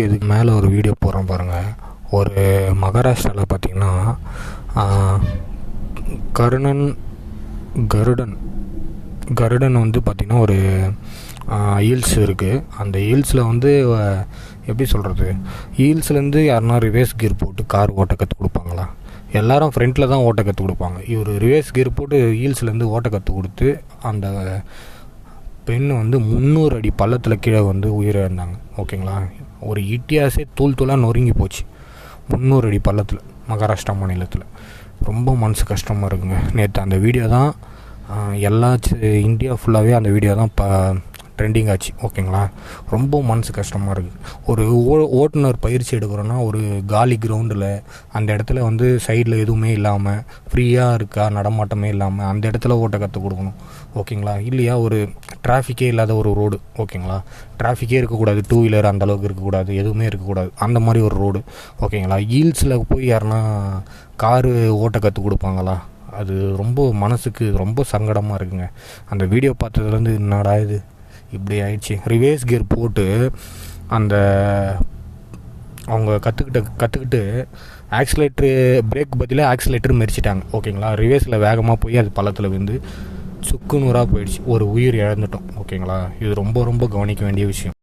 இதுக்கு மேலே ஒரு வீடியோ போடுறேன் பாருங்கள். ஒரு மகாராஷ்டிராவில் பார்த்திங்கன்னா கருடன் வந்து பார்த்திங்கன்னா ஒரு ஹீல்ஸ் இருக்குது. அந்த ஹீல்ஸில் வந்து எப்படி சொல்கிறது, ஹீல்ஸ்லேருந்து யாருன்னா ரிவேர்ஸ் கியர் போட்டு கார் ஓட்ட கற்றுக் கொடுப்பாங்களா? எல்லாரும் ஃப்ரண்ட்டில் தான் ஓட்ட கற்றுக் கொடுப்பாங்க. இவர் ரிவேர்ஸ் கியர் போட்டு ஹீல்ஸ்லேருந்து ஓட்ட கற்றுக் கொடுத்து அந்த பெண் வந்து 300 அடி பள்ளத்தில் கீழே வந்து உயிரிழந்தாங்க. ஓகேங்களா? ஒரு இட்டியாஸே தூள் தூளாக நொறுங்கி போச்சு 300 அடி பள்ளத்தில், மகாராஷ்டிரா மாநிலத்தில். ரொம்ப மனசு கஷ்டமாக இருக்குங்க. நேற்று அந்த வீடியோ தான் எல்லா இந்தியா ஃபுல்லாகவே அந்த வீடியோ தான் ட்ரெண்டிங் ஆச்சு. ஓகேங்களா? ரொம்ப மனசு கஷ்டமாக இருக்குது. ஒரு ஓட்டுநர் பயிற்சி எடுக்கிறோன்னா ஒரு காலி கிரவுண்டில் அந்த இடத்துல வந்து சைடில் எதுவுமே இல்லாமல் ஃப்ரீயாக இருக்கா, நடமாட்டமே இல்லாமல் அந்த இடத்துல ஓட்ட கற்றுக் கொடுக்கணும். ஓகேங்களா? இல்லையா, ஒரு டிராஃபிக்கே இல்லாத ஒரு ரோடு. ஓகேங்களா? டிராஃபிக்கே இருக்கக்கூடாது, டூ வீலர் அந்தளவுக்கு இருக்கக்கூடாது, எதுவுமே இருக்கக்கூடாது, அந்த மாதிரி ஒரு ரோடு. ஓகேங்களா? ஹீல்ஸில் போய் யாருன்னா காரு ஓட்ட கற்றுக் கொடுப்பாங்களா? அது ரொம்ப மனசுக்கு ரொம்ப சங்கடமாக இருக்குங்க. அந்த வீடியோ பார்த்ததுலேருந்து என்னடா இது இப்படி ஆயிடுச்சு. ரிவேர்ஸ் கியர் போட்டு அந்த அவங்க கற்றுக்கிட்டு ஆக்சிலேட்ரு பிரேக் பதிலாக ஆக்சிலேட்டர் மெரிச்சிட்டாங்க. ஓகேங்களா? ரிவேர்ஸில் வேகமாக போய் அது பள்ளத்தில் விழுந்து சுக்கு நூறாக போயிடுச்சு. ஒரு உயிர் இழந்துட்டோம். ஓகேங்களா? இது ரொம்ப ரொம்ப கவனிக்க வேண்டிய விஷயம்.